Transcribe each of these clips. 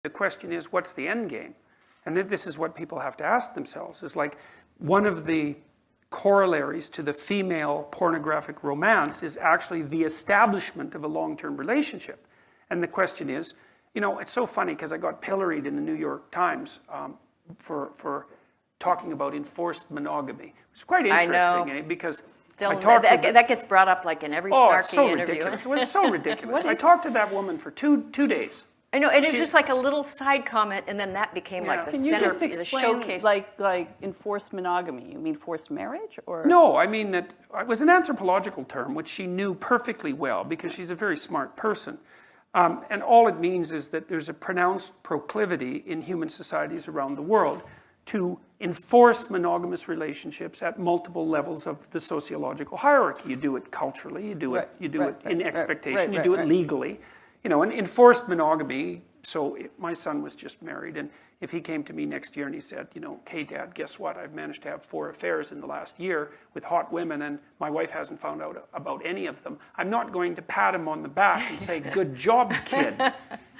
The question is, what's the end game? And this is what people have to ask themselves. Is like one of the corollaries to the female pornographic romance is actually the establishment of a long-term relationship. And the question is, you know, it's so funny because I got pilloried in the New York Times for talking about enforced monogamy. It's quite interesting, because that gets brought up like in every snarky interview. Ridiculous. It was so ridiculous. I talked to that woman for two days. I know, and it's just like a little side comment, and then that became like the center, the showcase. Like enforced monogamy? You mean forced marriage, or? No, I mean that it was an anthropological term which she knew perfectly well because she's a very smart person, and all it means is that there's a pronounced proclivity in human societies around the world to enforce monogamous relationships at multiple levels of the sociological hierarchy. You do it culturally, you do it in expectation, you do it legally. You know, and enforced monogamy, so my son was just married, and if he came to me next year and he said, you know, hey Dad, guess what? I've managed to have 4 affairs in the last year with hot women and my wife hasn't found out about any of them. I'm not going to pat him on the back and say, good job, kid.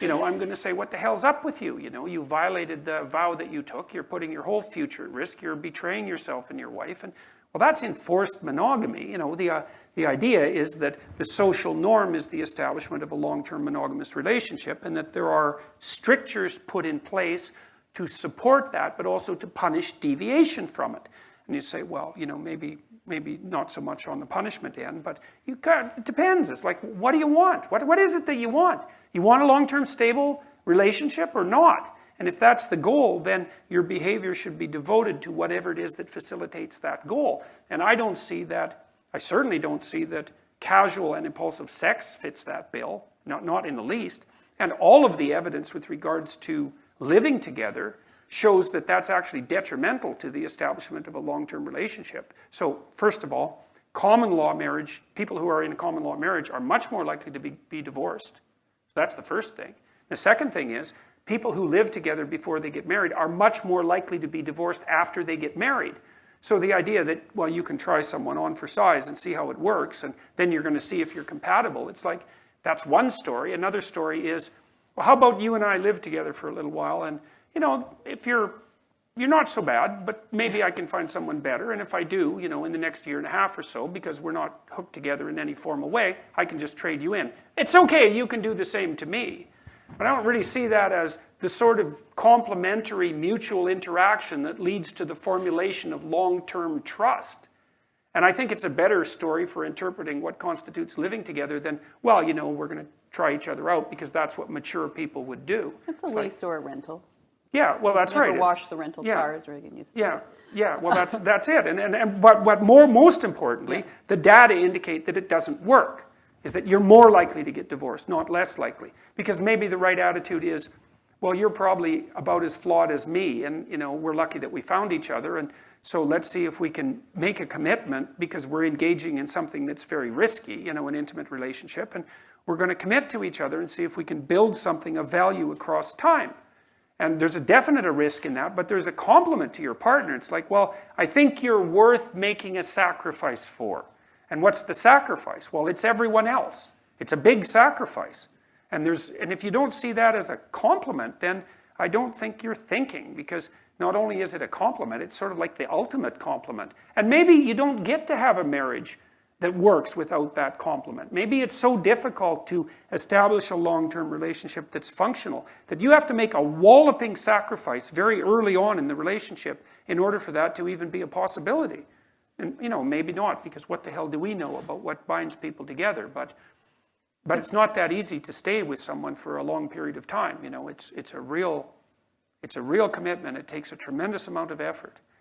You know, I'm going to say, what the hell's up with you? You know, you violated the vow that you took. You're putting your whole future at risk. You're betraying yourself and your wife. And well, that's enforced monogamy. You know, the idea is that the social norm is the establishment of a long-term monogamous relationship and that there are strictures put in place to support that, but also to punish deviation from it. And you say, well, you know, maybe not so much on the punishment end, but it depends. It's like, what do you want? What is it that you want? You want a long-term stable relationship or not? And if that's the goal, then your behavior should be devoted to whatever it is that facilitates that goal. And I certainly don't see that casual and impulsive sex fits that bill, not in the least. And all of the evidence with regards to living together shows that that's actually detrimental to the establishment of a long-term relationship. So, first of all, common law marriage, people who are in a common law marriage are much more likely to be divorced. So that's the first thing. The second thing is, people who live together before they get married are much more likely to be divorced after they get married. So the idea that, well, you can try someone on for size and see how it works, and then you're going to see if you're compatible. It's like, that's one story. Another story is, well, how about you and I live together for a little while, and, you know, if you're not so bad, but maybe I can find someone better, and if I do, you know, in the next year and a half or so, because we're not hooked together in any formal way, I can just trade you in. It's okay, you can do the same to me. But I don't really see that as the sort of complementary mutual interaction that leads to the formulation of long-term trust. And I think it's a better story for interpreting what constitutes living together than, well, you know, we're going to try each other out because that's what mature people would do. It's a lease or a rental. Yeah, well, that's right. Never wash the rental cars, Reagan used to say. Yeah, well, that's it. But most importantly, the data indicate that it doesn't work. Is that you're more likely to get divorced, not less likely. Because maybe the right attitude is, well, you're probably about as flawed as me, and you know, we're lucky that we found each other, and so let's see if we can make a commitment because we're engaging in something that's very risky, you know, an intimate relationship, and we're going to commit to each other and see if we can build something of value across time. And there's a definite risk in that, but there's a compliment to your partner. It's like, well, I think you're worth making a sacrifice for. And what's the sacrifice? Well, it's everyone else. It's a big sacrifice. And if you don't see that as a compliment, then I don't think you're thinking, because not only is it a compliment, it's sort of like the ultimate compliment. And maybe you don't get to have a marriage that works without that compliment. Maybe it's so difficult to establish a long-term relationship that's functional that you have to make a walloping sacrifice very early on in the relationship in order for that to even be a possibility. And, you know, maybe not, because what the hell do we know about what binds people together? But it's not that easy to stay with someone for a long period of time. You know, it's a real commitment. It takes a tremendous amount of effort.